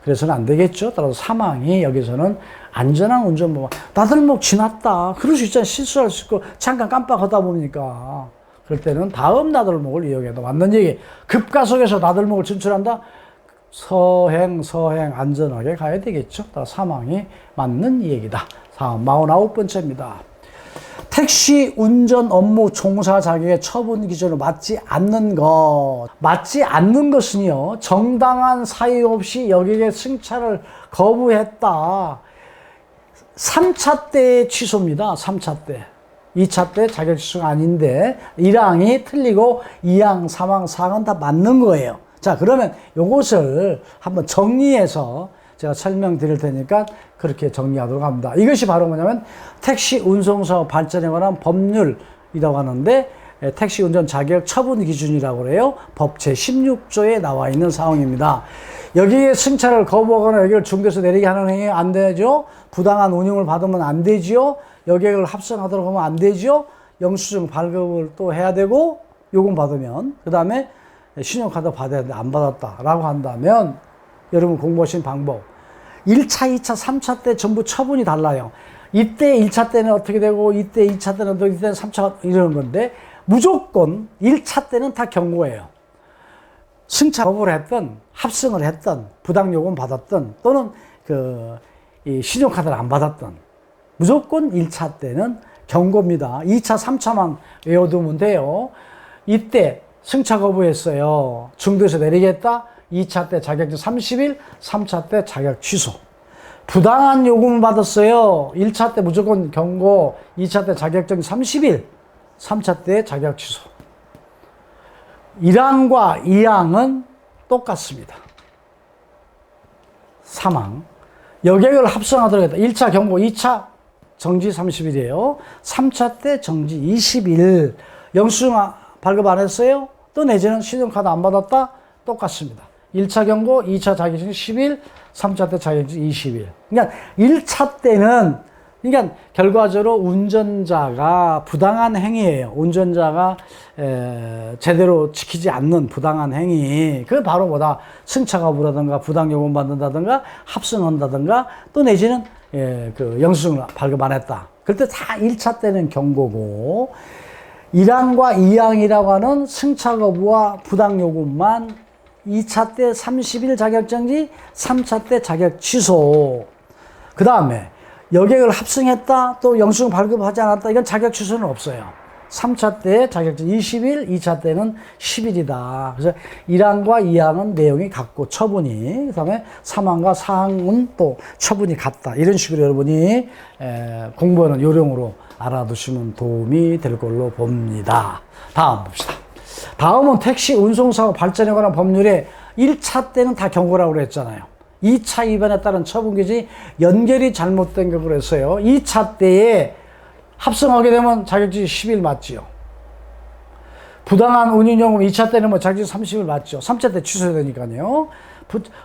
[SPEAKER 1] 그래서는 안 되겠죠. 따라서 사망이 여기서는 안전한 운전법만. 나들목 지났다. 그럴 수 있잖아요. 실수할 수 있고 잠깐 깜빡하다 보니까. 그럴 때는 다음 나들목을 이용해도 맞는 얘기. 급가속에서 나들목을 진출한다. 서행 안전하게 가야 되겠죠. 따라서 사망이 맞는 얘기다. 다음 49번째입니다. 택시 운전 업무 종사 자격의 처분 기준으로 맞지 않는 것. 맞지 않는 것은요, 정당한 사유 없이 여객의 승차를 거부했다. 3차 때 취소입니다. 3차 때. 2차 때 자격 취소가 아닌데 1항이 틀리고 2항, 3항, 4항은 다 맞는 거예요. 자, 그러면 요것을 한번 정리해서 제가 설명드릴 테니까 그렇게 정리하도록 합니다. 이것이 바로 뭐냐면 택시 운송사업 발전에 관한 법률이라고 하는데, 택시 운전 자격 처분 기준이라고 그래요. 법 제16조에 나와 있는 사항입니다. 여기에 승차를 거부하거나 여기를 중대에서 내리게 하는 행위 안 되죠. 부당한 운용을 받으면 안 되지요. 여객을 합성하도록 하면 안 되죠. 영수증 발급을 또 해야 되고, 요금 받으면, 그 다음에 신용카드 받아야 돼. 안 받았다라고 한다면 여러분 공부하신 방법, 1차, 2차, 3차 때 전부 처분이 달라요. 이때 1차 때는 어떻게 되고, 이때 2차 때는 또, 이때는 3차 이러는 건데, 무조건 1차 때는 다 경고예요. 승차 거부를 했든 합승을 했든 부당요금 받았든 또는 이 신용카드를 안 받았든 무조건 1차 때는 경고입니다. 2차, 3차만 외워두면 돼요. 이때 승차 거부했어요. 중도에서 내리겠다. 2차 때 자격증 30일, 3차 때 자격 취소. 부당한 요금을 받았어요. 1차 때 무조건 경고, 2차 때 자격증 30일, 3차 때 자격 취소. 1항과 2항은 똑같습니다. 3항. 여객을 합성하도록 했다. 1차 경고, 2차 정지 30일이에요. 3차 때 정지 20일. 영수증 발급 안 했어요? 또 내지는 신용카드 안 받았다? 똑같습니다. 1차 경고, 2차 자격증 10일, 3차 때 자격증 20일. 그러니까 1차 때는, 그러니까 결과적으로 운전자가 부당한 행위예요. 운전자가 제대로 지키지 않는 부당한 행위. 그게 바로 뭐다? 승차 거부라든가 부당요금 받는다든가 합승한다든가 또 내지는 영수증을 발급 안 했다. 그럴 때 다 1차 때는 경고고, 1항과 2항이라고 하는 승차 거부와 부당요금만 2차 때 30일 자격정지, 3차 때 자격 취소. 그 다음에 여객을 합승했다, 또 영수증 발급하지 않았다, 이건 자격 취소는 없어요. 3차 때 자격증 20일, 2차 때는 10일이다. 그래서 1항과 2항은 내용이 같고 처분이, 그 다음에 3항과 4항은 또 처분이 같다. 이런 식으로 여러분이 공부하는 요령으로 알아두시면 도움이 될 걸로 봅니다. 다음 봅시다. 다음은 택시 운송사업 발전에 관한 법률에 1차 때는 다 경고라고 그랬잖아요. 2차 위반에 따른 처분 기준이 연결이 잘못된 걸 그랬어요. 2차 때에 합성하게 되면 자격증 10일 맞지요. 부당한 운임요금 2차 때는 뭐 자격증 30일 맞죠. 3차 때 취소되니까요.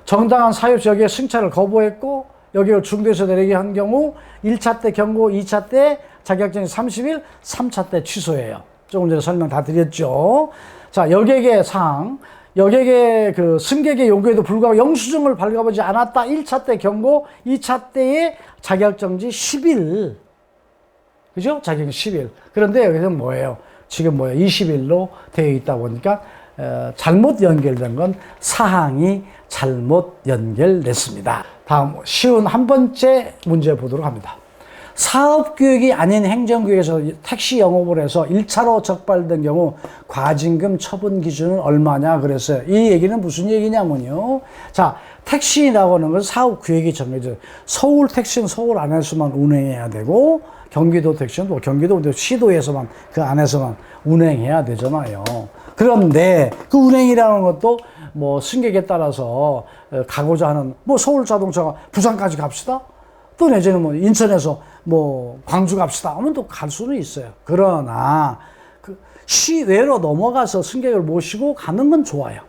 [SPEAKER 1] 정당한 사유 없이 여기에 승차를 거부했고 여기를 중도에서 내리게 한 경우 1차 때 경고, 2차 때 자격증이 30일, 3차 때 취소예요. 조금 전에 설명 다 드렸죠. 자, 여객의 사항. 여객의 승객의 요구에도 불구하고 영수증을 발급하지 않았다. 1차 때 경고, 2차 때에 자격정지 10일. 그죠? 자격증 10일. 그런데 여기서 뭐예요? 지금 뭐예요? 20일로 되어 있다 보니까, 잘못 연결된 건 사항이 잘못 연결됐습니다. 다음, 쉬운 한 번째 문제 보도록 합니다. 사업교육이 아닌 행정교육에서 택시 영업을 해서 1차로 적발된 경우 과징금 처분 기준은 얼마냐 그랬어요. 이 얘기는 무슨 얘기냐면요. 자, 택시라고 하는 건 사업교육이 정해져요. 서울 택시는 서울 안에서만 운행해야 되고, 경기도 택시는 또 경기도 시도에서만, 그 안에서만 운행해야 되잖아요. 그런데 그 운행이라는 것도 뭐 승객에 따라서 가고자 하는, 뭐 서울 자동차가 부산까지 갑시다. 또 내지는 뭐 인천에서 뭐 광주 갑시다 하면 또 갈 수는 있어요. 그러나 그 시외로 넘어가서 승객을 모시고 가는 건 좋아요.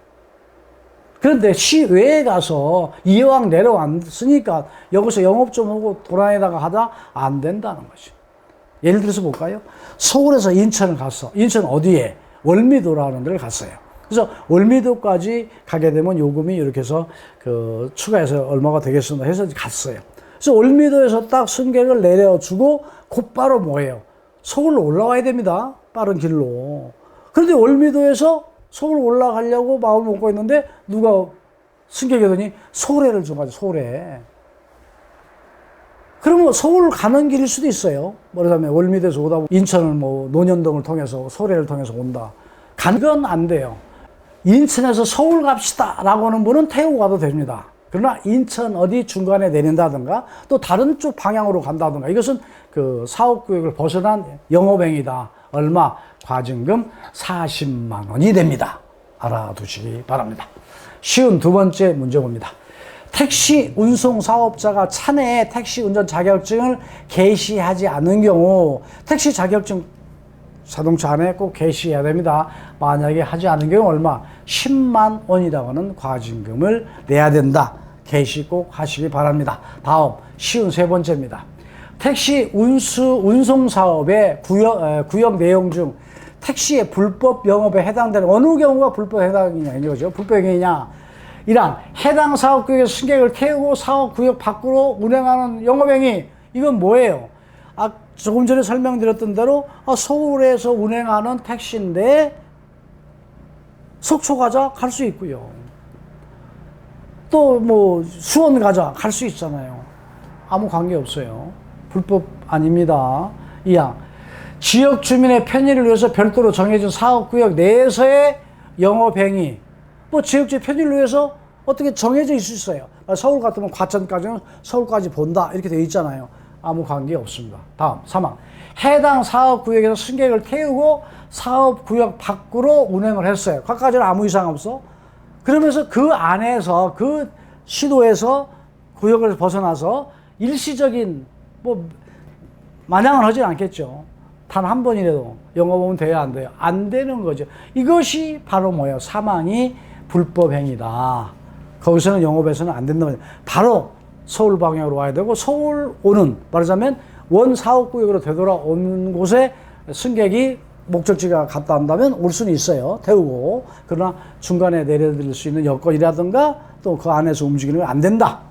[SPEAKER 1] 그런데 시외에 가서 이왕 내려왔으니까 여기서 영업 좀 하고 돌아다니다가 하다 안 된다는 거죠. 예를 들어서 볼까요? 서울에서 인천을 갔어. 인천 어디에? 월미도라는 데를 갔어요. 그래서 월미도까지 가게 되면 요금이 이렇게 해서 추가해서 얼마가 되겠습니다 해서 갔어요. 그래서 월미도에서 딱 승객을 내려주고 곧바로 뭐예요? 서울로 올라와야 됩니다. 빠른 길로. 그런데 월미도에서 서울 올라가려고 마음을 먹고 있는데 누가 승객이 오더니 소래를 좀 가죠. 소래. 그러면 서울 가는 길일 수도 있어요. 뭐라면 월미도에서 오다 보면 인천을 뭐 논현동을 통해서 소래를 통해서 온다. 간 건 안 돼요. 인천에서 서울 갑시다 라고 하는 분은 태우고 가도 됩니다. 그러나 인천 어디 중간에 내린다든가 또 다른 쪽 방향으로 간다든가 이것은 사업구역을 벗어난 영업행위다. 얼마? 과징금 40만 원이 됩니다. 알아두시기 바랍니다. 쉬운 두 번째 문제 봅니다. 택시 운송 사업자가 차내에 택시 운전 자격증을 게시하지 않은 경우, 택시 자격증 자동차 안에 꼭 게시해야 됩니다. 만약에 하지 않은 경우 얼마? 10만 원이라고 하는 과징금을 내야 된다. 게시 꼭 하시기 바랍니다. 다음 쉬운 세 번째입니다. 택시 운송 사업의 구역 내용 중 택시의 불법 영업에 해당되는 어느 경우가 불법 해당이냐 이거죠. 불법 행위냐. 1항 해당 사업구역에서 승객을 태우고 사업구역 밖으로 운행하는 영업행위. 이건 뭐예요? 조금 전에 설명드렸던 대로 서울에서 운행하는 택시인데 속초 가자 갈 수 있고요. 또 뭐 수원 가자 갈 수 있잖아요. 아무 관계 없어요. 불법 아닙니다. 2항 지역 주민의 편의를 위해서 별도로 정해진 사업구역 내에서의 영업행위. 뭐 지역주의 편의를 위해서 어떻게 정해져 있을 수 있어요. 서울 같으면 과천까지는 서울까지 본다 이렇게 되어 있잖아요. 아무 관계 없습니다. 다음 3항 해당 사업구역에서 승객을 태우고 사업구역 밖으로 운행을 했어요. 거기까지는 아무 이상 없어. 그러면서 그 안에서 그 시도에서 구역을 벗어나서 일시적인 뭐 마냥은 하진 않겠죠. 단 한 번이라도 영업하면 돼야 안 돼요? 안 되는 거죠. 이것이 바로 뭐예요? 사망이 불법행위다. 거기서는 영업해서는 안 된다는 거죠. 바로 서울 방향으로 와야 되고 서울 오는 말하자면 원 사업구역으로 되돌아오는 곳에 승객이 목적지가 갔다 한다면 올 수는 있어요. 태우고. 그러나 중간에 내려드릴 수 있는 여건이라든가 또 그 안에서 움직이는 건 안 된다.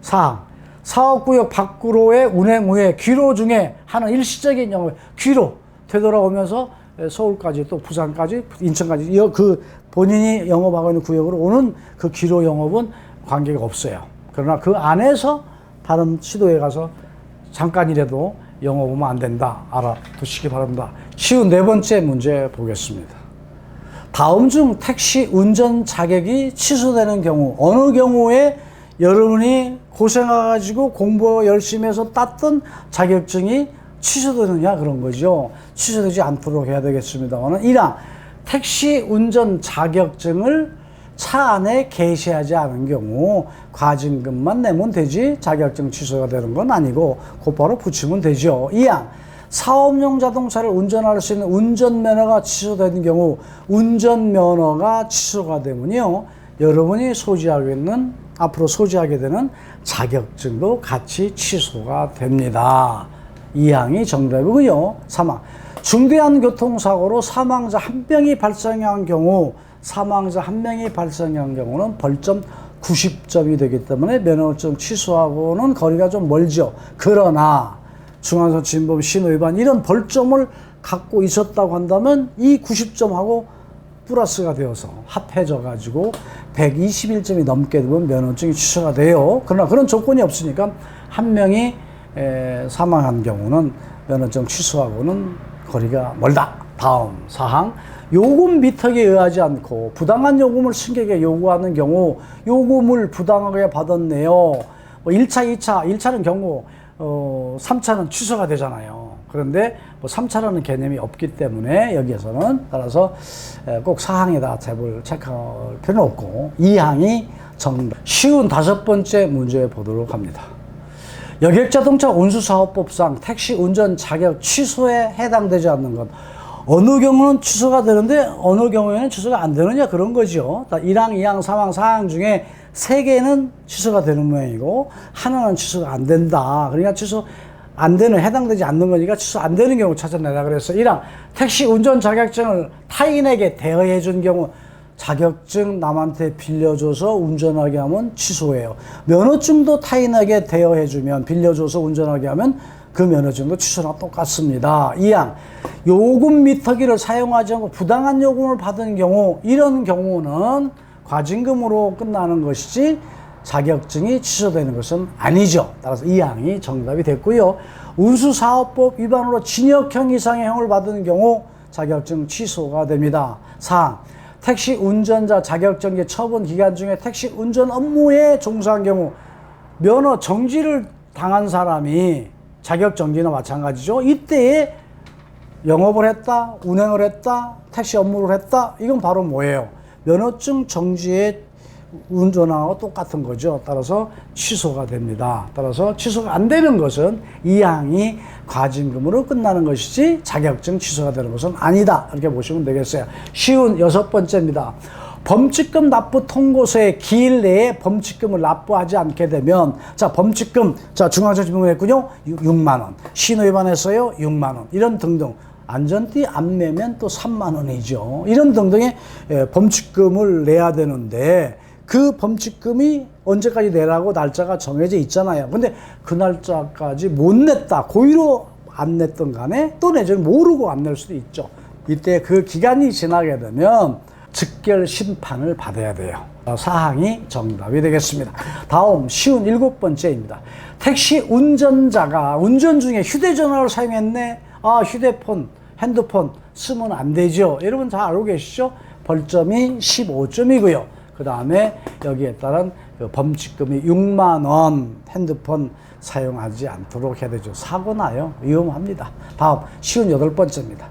[SPEAKER 1] 4항 사업구역 밖으로의 운행 후에 귀로 중에 하는 일시적인 영업, 귀로 되돌아오면서 서울까지 또 부산까지 인천까지 그 본인이 영업하고 있는 구역으로 오는 그 귀로 영업은 관계가 없어요. 그러나 그 안에서 다른 시도에 가서 잠깐이라도 영업하면 안 된다. 알아두시기 바랍니다. 쉬운 네 번째 문제 보겠습니다. 다음 중 택시 운전 자격이 취소되는 경우, 어느 경우에 여러분이 고생해가지고 공부 열심히 해서 땄던 자격증이 취소되느냐 그런 거죠. 취소되지 않도록 해야 되겠습니다만 1항 택시 운전 자격증을 차 안에 게시하지 않은 경우 과징금만 내면 되지 자격증 취소가 되는 건 아니고 곧바로 붙이면 되죠. 2항 사업용 자동차를 운전할 수 있는 운전면허가 취소되는 경우 운전면허가 취소가 되면요 여러분이 소지하고 있는 앞으로 소지하게 되는 자격증도 같이 취소가 됩니다. 2항이 정답이고요. 3항 중대한 교통사고로 사망자 1명이 발생한 경우 사망자 1명이 발생한 경우는 벌점 90점이 되기 때문에 면허증 취소하고는 거리가 좀 멀죠. 그러나 중앙선 진범 신호위반 이런 벌점을 갖고 있었다고 한다면 이 90점하고 플러스가 되어서 합해져 가지고 121점이 넘게 되면 면허증이 취소가 돼요. 그러나 그런 조건이 없으니까 한 명이 사망한 경우는 면허증 취소하고는 거리가 멀다. 다음 4항 요금 미터기에 의하지 않고 부당한 요금을 승객에게 요구하는 경우 요금을 부당하게 받았네요. 뭐 1차, 2차, 1차는 경우 3차는 취소가 되잖아요. 그런데 뭐 3차라는 개념이 없기 때문에 여기에서는 따라서 꼭 4항에다 탭을 체크할 필요는 없고 2항이 정답. 쉬운 5번째 문제 보도록 합니다. 여객자동차 운수사업법상 택시 운전 자격 취소에 해당되지 않는 것. 어느 경우는 취소가 되는데 어느 경우에는 취소가 안 되느냐 그런 거죠. 1항, 2항, 3항, 4항 중에 3개는 취소가 되는 모양이고 하나는 취소가 안 된다. 그러니까 취소 안 되는 해당되지 않는 거니까 취소 안 되는 경우 찾아내라 그래서 1항 택시 운전 자격증을 타인에게 대여해 준 경우 자격증 남한테 빌려줘서 운전하게 하면 취소해요. 면허증도 타인에게 대여해 주면 빌려줘서 운전하게 하면 그 면허증도 취소랑 똑같습니다. 2항 요금 미터기를 사용하지 않고 부당한 요금을 받은 경우 이런 경우는 과징금으로 끝나는 것이지 자격증이 취소되는 것은 아니죠. 따라서 2항이 정답이 됐고요. 운수사업법 위반으로 징역형 이상의 형을 받은 경우 자격증 취소가 됩니다. 4항 택시 운전자 자격정지 처분 기간 중에 택시 운전 업무에 종사한 경우 면허 정지를 당한 사람이 자격정지나 마찬가지죠. 이때에 영업을 했다, 운행을 했다, 택시 업무를 했다. 이건 바로 뭐예요? 면허증 정지에 운전하고 똑같은 거죠. 따라서 취소가 됩니다. 따라서 취소가 안 되는 것은 이 항이 과징금으로 끝나는 것이지 자격증 취소가 되는 것은 아니다. 이렇게 보시면 되겠어요. 쉬운 6번째입니다. 범칙금 납부 통고서의 기일 내에 범칙금을 납부하지 않게 되면, 자, 범칙금, 자, 중앙지검 질문했군요. 6만 원. 신호 위반했어요. 6만 원. 이런 등등. 안전띠 안 매면 또 3만 원이죠. 이런 등등의 범칙금을 내야 되는데, 그 범칙금이 언제까지 내라고 날짜가 정해져 있잖아요. 근데 그 날짜까지 못 냈다. 고의로 안 냈던 간에 또 내지는 모르고 안 낼 수도 있죠. 이때 그 기간이 지나게 되면 즉결 심판을 받아야 돼요. 사항이 정답이 되겠습니다. 다음 쉬운 7번째입니다. 택시 운전자가 운전 중에 휴대전화를 사용했네. 아, 휴대폰, 핸드폰 쓰면 안 되죠. 여러분 다 알고 계시죠? 벌점이 15점이고요. 그 다음에 여기에 따른 그 범칙금이 6만 원, 핸드폰 사용하지 않도록 해야 되죠. 사고 나요. 위험합니다. 다음 쉬운 8번째입니다.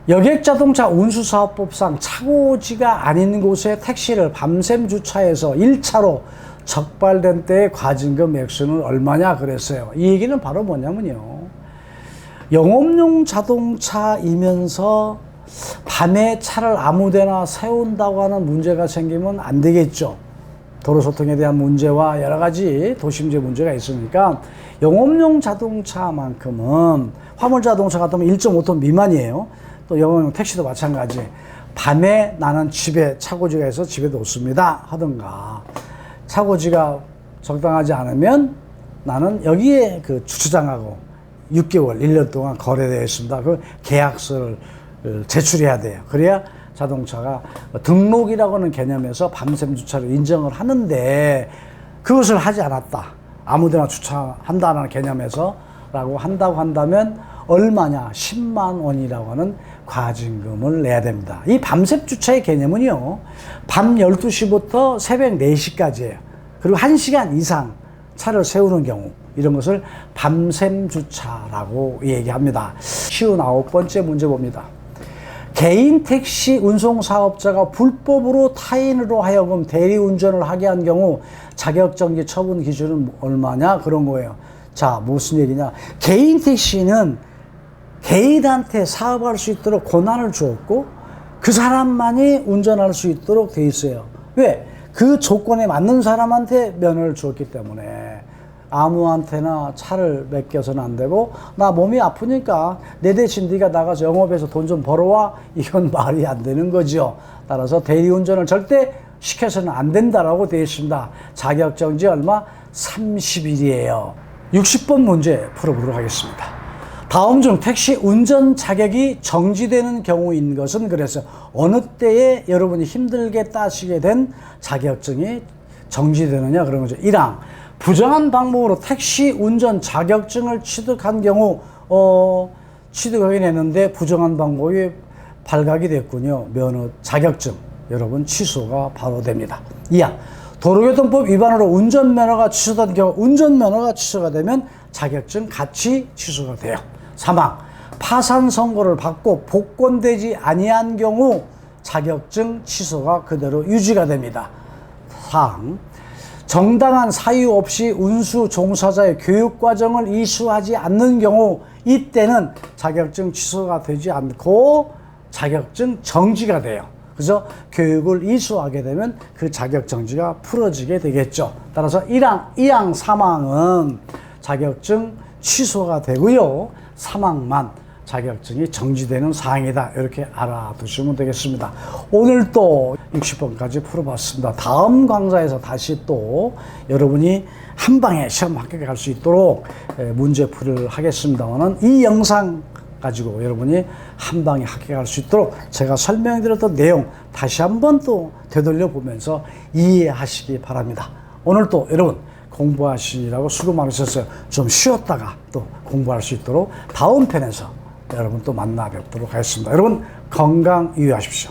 [SPEAKER 1] 여객자동차 운수사업법상 차고지가 아닌 곳에 택시를 밤샘 주차해서 1차로 적발된 때의 과징금 액수는 얼마냐 그랬어요. 이 얘기는 바로 뭐냐면요. 영업용 자동차이면서 밤에 차를 아무데나 세운다고 하는 문제가 생기면 안 되겠죠. 도로소통에 대한 문제와 여러 가지 도심지의 문제가 있으니까 영업용 자동차만큼은 화물자동차 같으면 1.5톤 미만이에요. 또 영업용 택시도 마찬가지. 밤에 나는 집에 차고지가 있어 집에 놓습니다 하든가, 차고지가 적당하지 않으면 나는 여기에 그 주차장하고 6개월, 1년 동안 거래되어 있습니다. 그 계약서를 제출해야 돼요. 그래야 자동차가 등록이라고 하는 개념에서 밤샘 주차를 인정을 하는데, 그것을 하지 않았다. 아무데나 주차한다는 개념에서 라고 한다고 한다면 얼마냐? 10만 원이라고 하는 과징금을 내야 됩니다. 이 밤샘 주차의 개념은요, 밤 12시부터 새벽 4시까지예요. 그리고 1시간 이상 차를 세우는 경우, 이런 것을 밤샘 주차라고 얘기합니다. 쉬운 9번째 문제 봅니다. 개인 택시 운송사업자가 불법으로 타인으로 하여금 대리운전을 하게 한 경우 자격정지 처분 기준은 얼마냐? 그런 거예요. 자, 무슨 얘기냐? 개인 택시는 개인한테 사업할 수 있도록 권한을 주었고 그 사람만이 운전할 수 있도록 돼 있어요. 왜? 그 조건에 맞는 사람한테 면허를 주었기 때문에 아무한테나 차를 맡겨서는 안 되고, 나 몸이 아프니까 내 대신 네가 나가서 영업해서 돈 좀 벌어와, 이건 말이 안 되는 거죠. 따라서 대리운전을 절대 시켜서는 안 된다라고 되어 있습니다. 자격정지 얼마? 30일이에요. 60번 문제 풀어보도록 하겠습니다. 다음 중 택시 운전 자격이 정지되는 경우인 것은, 그래서 어느 때에 여러분이 힘들게 따시게 된 자격증이 정지되느냐 그런 거죠. 1항 부정한 방법으로 택시 운전 자격증을 취득한 경우, 취득하긴 했는데 부정한 방법이 발각이 됐군요. 면허 자격증 여러분 취소가 바로 됩니다. 2항 도로교통법 위반으로 운전면허가 취소된 경우, 운전면허가 취소가 되면 자격증 같이 취소가 돼요. 3항 파산 선고를 받고 복권되지 아니한 경우 자격증 취소가 그대로 유지가 됩니다. 4항 정당한 사유 없이 운수 종사자의 교육과정을 이수하지 않는 경우, 이때는 자격증 취소가 되지 않고 자격증 정지가 돼요. 그래서 교육을 이수하게 되면 그 자격 정지가 풀어지게 되겠죠. 따라서 1항, 2항, 3항은 자격증 취소가 되고요. 3항만 자격증이 정지되는 사항이다. 이렇게 알아두시면 되겠습니다. 오늘 또 60번까지 풀어봤습니다. 다음 강좌에서 다시 또 여러분이 한 방에 시험 합격할 수 있도록 문제풀이를 하겠습니다만, 이 영상 가지고 여러분이 한 방에 합격할 수 있도록 제가 설명드렸던 내용 다시 한번 또 되돌려 보면서 이해하시기 바랍니다. 오늘 또 여러분 공부하시라고 수고 많으셨어요. 좀 쉬었다가 또 공부할 수 있도록 다음 편에서 여러분 또 만나 뵙도록 하겠습니다. 여러분 건강 유의하십시오.